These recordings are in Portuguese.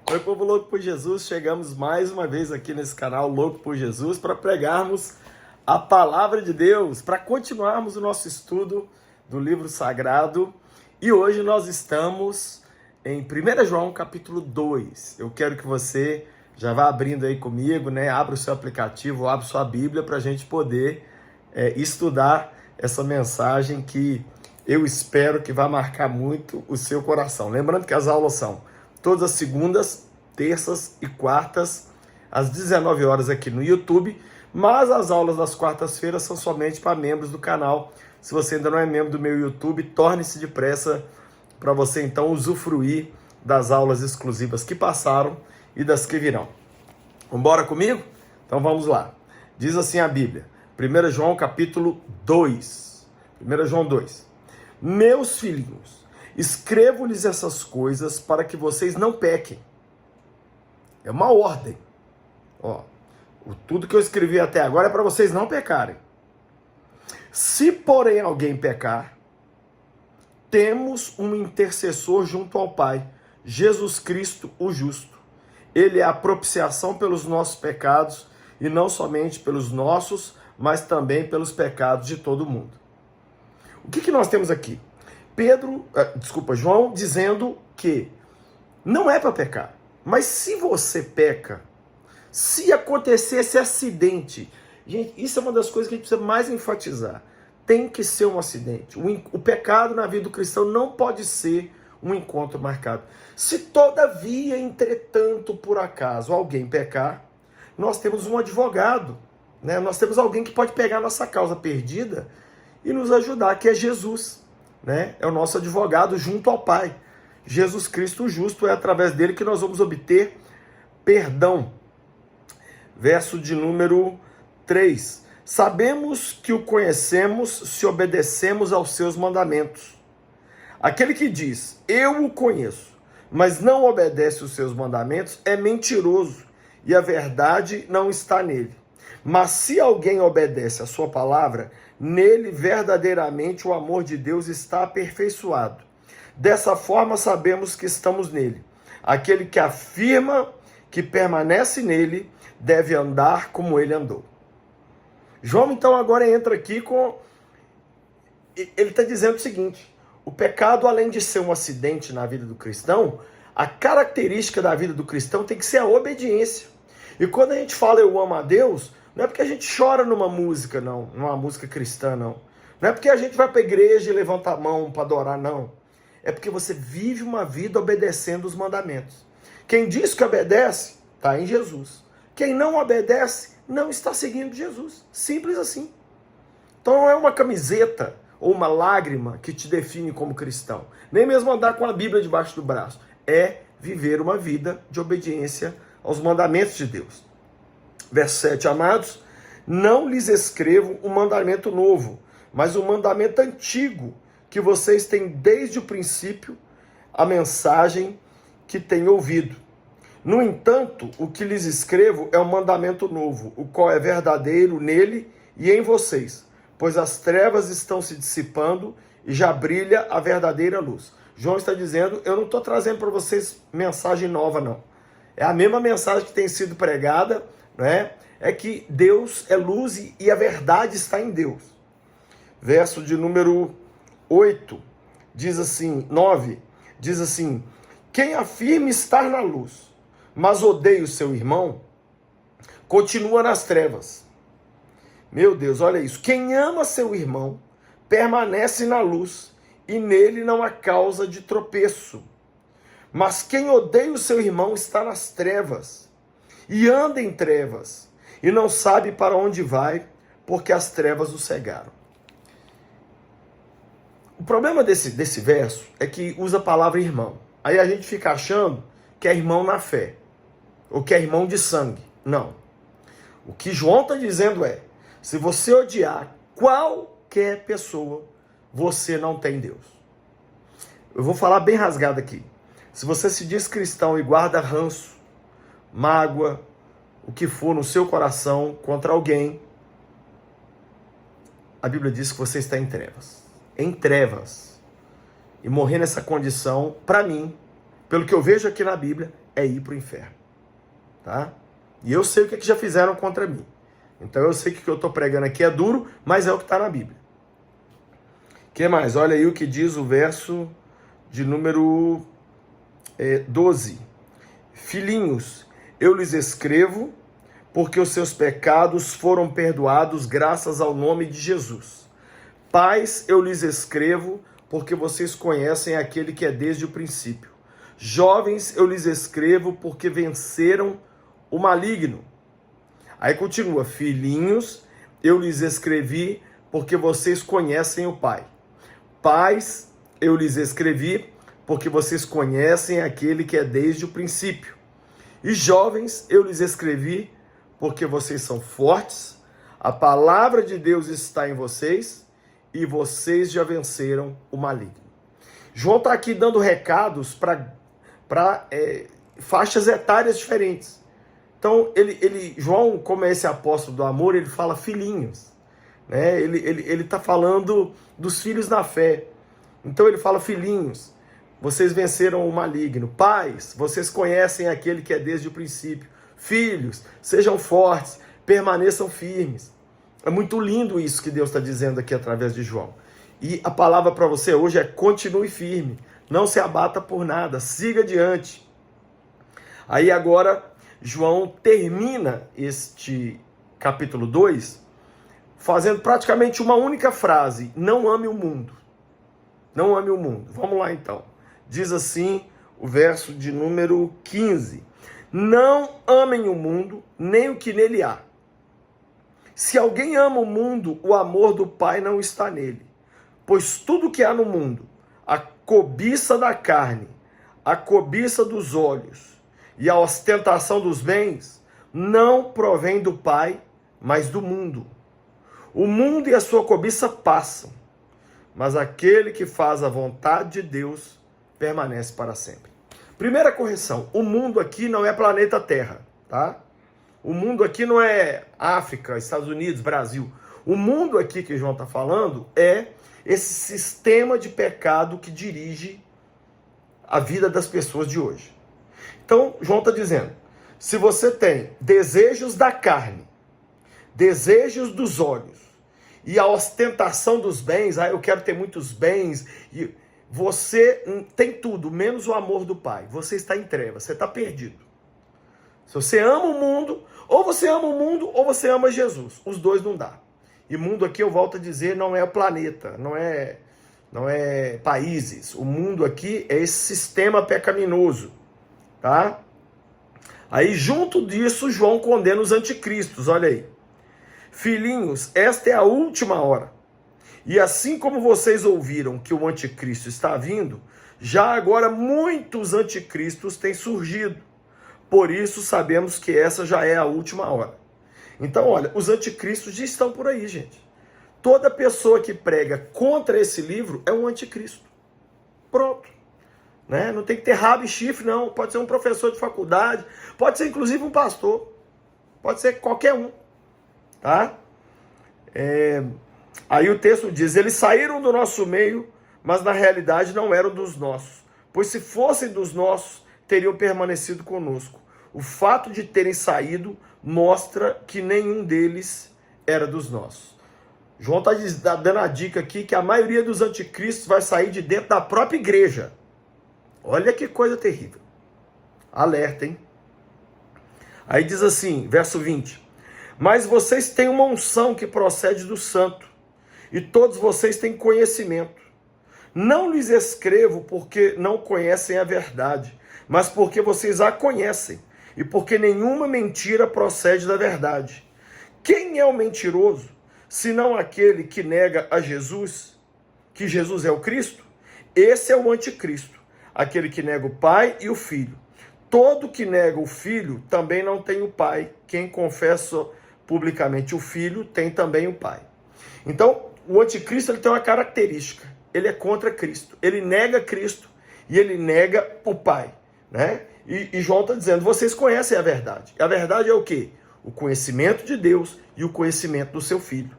Oi, povo louco por Jesus, chegamos mais uma vez aqui nesse canal Louco por Jesus para pregarmos a palavra de Deus, para continuarmos o nosso estudo do livro sagrado. E hoje nós estamos em 1 João capítulo 2. Eu quero que você já vá abrindo aí comigo, né? Abra o seu aplicativo, abra sua Bíblia para a gente poder estudar essa mensagem que eu espero que vai marcar muito o seu coração. Lembrando que as aulas são todas as segundas, terças e quartas, às 19 horas aqui no YouTube, mas as aulas das quartas-feiras são somente para membros do canal. Se você ainda não é membro do meu YouTube, torne-se depressa para você então usufruir das aulas exclusivas que passaram e das que virão. Vamos embora comigo? Então vamos lá. Diz assim a Bíblia, 1 João capítulo 2. 1 João 2. Meus filhinhos, escrevo-lhes essas coisas para que vocês não pequem. É uma ordem. Tudo que eu escrevi até agora é para vocês não pecarem. Se, porém, alguém pecar, temos um intercessor junto ao Pai, Jesus Cristo, o justo. Ele é a propiciação pelos nossos pecados, e não somente pelos nossos, mas também pelos pecados de todo mundo. O que nós temos aqui? João dizendo que não é para pecar. Mas se você peca, se acontecer esse acidente, gente, isso é uma das coisas que a gente precisa mais enfatizar. Tem que ser um acidente. O pecado na vida do cristão não pode ser um encontro marcado. Se todavia, entretanto, por acaso, alguém pecar, nós temos um advogado, né? Nós temos alguém que pode pegar nossa causa perdida e nos ajudar, que é Jesus, né? É o nosso advogado junto ao Pai. Jesus Cristo o justo, é através dele que nós vamos obter perdão. Verso de número 3. Sabemos que o conhecemos se obedecemos aos seus mandamentos. Aquele que diz, eu o conheço, mas não obedece os seus mandamentos, é mentiroso, e a verdade não está nele. Mas se alguém obedece a sua palavra, nele verdadeiramente o amor de Deus está aperfeiçoado. Dessa forma sabemos que estamos nele. Aquele que afirma que permanece nele deve andar como ele andou. João então agora entra aqui ele está dizendo o seguinte: o pecado, além de ser um acidente na vida do cristão, a característica da vida do cristão tem que ser a obediência. E quando a gente fala eu amo a Deus, não é porque a gente chora numa música, não, numa música cristã, não. Não é porque a gente vai para a igreja e levanta a mão para adorar, não. É porque você vive uma vida obedecendo os mandamentos. Quem diz que obedece, está em Jesus. Quem não obedece, não está seguindo Jesus. Simples assim. Então não é uma camiseta ou uma lágrima que te define como cristão. Nem mesmo andar com a Bíblia debaixo do braço. É viver uma vida de obediência aos mandamentos de Deus. Verso 7, amados, não lhes escrevo um mandamento novo, mas um mandamento antigo, que vocês têm desde o princípio a mensagem que têm ouvido. No entanto, o que lhes escrevo é um mandamento novo, o qual é verdadeiro nele e em vocês, pois as trevas estão se dissipando e já brilha a verdadeira luz. João está dizendo, eu não estou trazendo para vocês mensagem nova, não. É a mesma mensagem que tem sido pregada, né? É que Deus é luz e a verdade está em Deus. Verso de número 8, diz assim, 9, diz assim, quem afirma estar na luz, mas odeia o seu irmão, continua nas trevas. Meu Deus, olha isso. Quem ama seu irmão, permanece na luz, e nele não há causa de tropeço. Mas quem odeia o seu irmão está nas trevas, e anda em trevas, e não sabe para onde vai, porque as trevas o cegaram. O problema desse verso é que usa a palavra irmão. Aí a gente fica achando que é irmão na fé, ou que é irmão de sangue. Não. O que João está dizendo é, se você odiar qualquer pessoa, você não tem Deus. Eu vou falar bem rasgado aqui. Se você se diz cristão e guarda ranço, mágoa, o que for no seu coração contra alguém, a Bíblia diz que você está em trevas. Em trevas. E morrer nessa condição, para mim, pelo que eu vejo aqui na Bíblia, é ir para o inferno. Tá? E eu sei o que já fizeram contra mim. Então eu sei que o que eu estou pregando aqui é duro, mas é o que está na Bíblia. O que mais? Olha aí o que diz o verso de número 12. Filhinhos, eu lhes escrevo porque os seus pecados foram perdoados graças ao nome de Jesus. Pais, eu lhes escrevo porque vocês conhecem aquele que é desde o princípio. Jovens, eu lhes escrevo porque venceram o maligno. Aí continua, filhinhos, eu lhes escrevi porque vocês conhecem o Pai. Pais, eu lhes escrevi porque vocês conhecem aquele que é desde o princípio. E jovens, eu lhes escrevi porque vocês são fortes, a palavra de Deus está em vocês e vocês já venceram o maligno. João está aqui dando recados para faixas etárias diferentes. Então, João, como é esse apóstolo do amor, ele fala filhinhos. Né? Ele está falando dos filhos na fé. Então ele fala, filhinhos, vocês venceram o maligno. Pais, vocês conhecem aquele que é desde o princípio. Filhos, sejam fortes, permaneçam firmes. É muito lindo isso que Deus está dizendo aqui através de João. E a palavra para você hoje é continue firme. Não se abata por nada, siga adiante. Aí agora, João termina este capítulo 2 fazendo praticamente uma única frase: não ame o mundo. Não ame o mundo. Vamos lá então. Diz assim o verso de número 15. Não amem o mundo, nem o que nele há. Se alguém ama o mundo, o amor do Pai não está nele. Pois tudo que há no mundo, a cobiça da carne, a cobiça dos olhos e a ostentação dos bens, não provém do Pai, mas do mundo. O mundo e a sua cobiça passam, mas aquele que faz a vontade de Deus permanece para sempre. Primeira correção, o mundo aqui não é planeta Terra, tá? O mundo aqui não é África, Estados Unidos, Brasil. O mundo aqui que João está falando é esse sistema de pecado que dirige a vida das pessoas de hoje. Então, João está dizendo, se você tem desejos da carne, desejos dos olhos e a ostentação dos bens, eu quero ter muitos bens, e você tem tudo, menos o amor do Pai. Você está em trevas, você está perdido. Se você ama o mundo, ou você ama o mundo, ou você ama Jesus. Os dois não dá. E mundo aqui, eu volto a dizer, não é o planeta, não é países. O mundo aqui é esse sistema pecaminoso, tá? Aí, junto disso, João condena os anticristos, olha aí. Filhinhos, esta é a última hora. E assim como vocês ouviram que o anticristo está vindo, já agora muitos anticristos têm surgido. Por isso sabemos que essa já é a última hora. Então, olha, os anticristos já estão por aí, gente. Toda pessoa que prega contra esse livro é um anticristo. Pronto. Né? Não tem que ter rabo e chifre, não. Pode ser um professor de faculdade, pode ser inclusive um pastor, pode ser qualquer um. Tá? Aí o texto diz, eles saíram do nosso meio, mas na realidade não eram dos nossos. Pois se fossem dos nossos, teriam permanecido conosco. O fato de terem saído mostra que nenhum deles era dos nossos. João está dando a dica aqui que a maioria dos anticristos vai sair de dentro da própria igreja. Olha que coisa terrível. Alerta, hein? Aí diz assim, verso 20. Mas vocês têm uma unção que procede do santo, e todos vocês têm conhecimento. Não lhes escrevo porque não conhecem a verdade, mas porque vocês a conhecem, e porque nenhuma mentira procede da verdade. Quem é o mentiroso, senão aquele que nega a Jesus, que Jesus é o Cristo? Esse é o anticristo, aquele que nega o Pai e o Filho. Todo que nega o Filho também não tem o Pai. Quem confessa publicamente o Filho tem também o Pai. Então, o anticristo ele tem uma característica. Ele é contra Cristo. Ele nega Cristo e ele nega o Pai. Né? E João está dizendo, vocês conhecem a verdade. A verdade é o quê? O conhecimento de Deus e o conhecimento do seu Filho.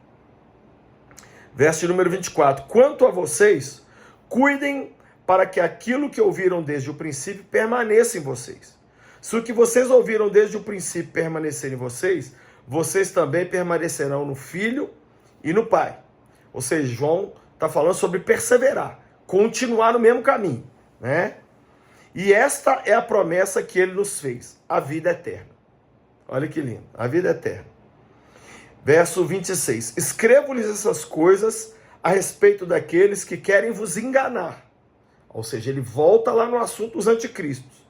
Verso número 24. Quanto a vocês, cuidem para que aquilo que ouviram desde o princípio permaneça em vocês. Se o que vocês ouviram desde o princípio permanecer em vocês, vocês também permanecerão no Filho e no Pai. Ou seja, João está falando sobre perseverar, continuar no mesmo caminho, né? E esta é a promessa que ele nos fez, a vida eterna. Olha que lindo, a vida eterna. Verso 26. Escrevo-lhes essas coisas a respeito daqueles que querem vos enganar. Ou seja, ele volta lá no assunto dos anticristos.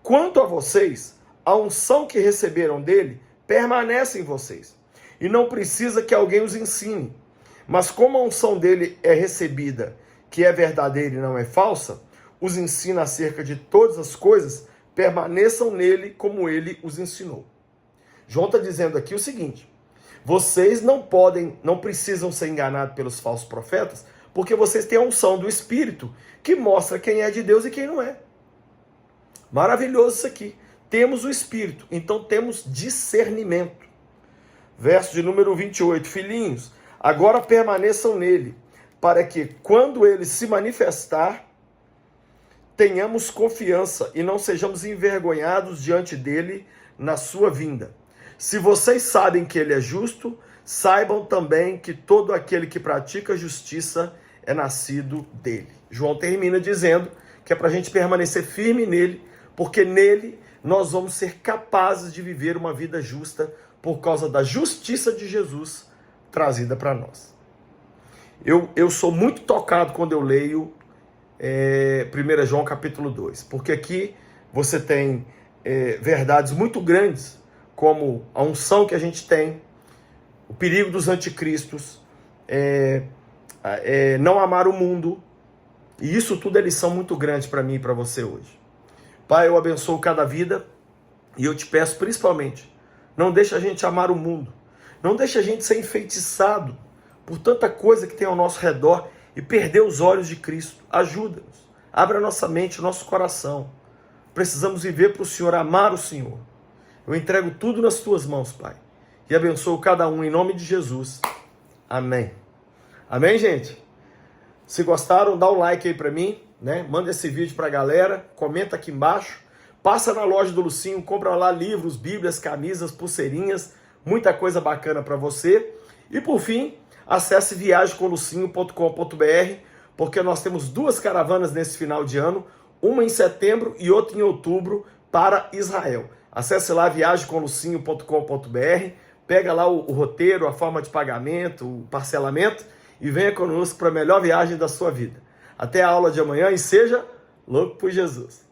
Quanto a vocês, a unção que receberam dele permanece em vocês. E não precisa que alguém os ensine. Mas como a unção dele é recebida, que é verdadeira e não é falsa, os ensina acerca de todas as coisas, permaneçam nele como ele os ensinou. João está dizendo aqui o seguinte: vocês não precisam ser enganados pelos falsos profetas, porque vocês têm a unção do Espírito, que mostra quem é de Deus e quem não é. Maravilhoso isso aqui. Temos o Espírito, então temos discernimento. Verso de número 28. Filhinhos, agora permaneçam nele, para que, quando ele se manifestar, tenhamos confiança e não sejamos envergonhados diante dele na sua vinda. Se vocês sabem que ele é justo, saibam também que todo aquele que pratica justiça é nascido dele. João termina dizendo que é para a gente permanecer firme nele, porque nele nós vamos ser capazes de viver uma vida justa por causa da justiça de Jesus trazida para nós. Eu sou muito tocado quando eu leio 1 João capítulo 2, porque aqui você tem verdades muito grandes, como a unção que a gente tem, o perigo dos anticristos, não amar o mundo, e isso tudo é lição muito grande para mim e para você hoje. Pai, eu abençoo cada vida, e eu te peço principalmente, não deixe a gente amar o mundo, não deixe a gente ser enfeitiçado por tanta coisa que tem ao nosso redor e perder os olhos de Cristo. Ajuda-nos, abra a nossa mente, o nosso coração. Precisamos viver para o Senhor, amar o Senhor. Eu entrego tudo nas tuas mãos, Pai, e abençoo cada um em nome de Jesus. Amém. Amém, gente? Se gostaram, dá um like aí para mim, né? Manda esse vídeo para a galera, comenta aqui embaixo, passa na loja do Lucinho, compra lá livros, bíblias, camisas, pulseirinhas, muita coisa bacana para você. E por fim, acesse viagemcomlucinho.com.br, porque nós temos 2 caravanas nesse final de ano, uma em setembro e outra em outubro para Israel. Acesse lá viagemcomlucinho.com.br, pega lá o roteiro, a forma de pagamento, o parcelamento e venha conosco para a melhor viagem da sua vida. Até a aula de amanhã e seja louco por Jesus.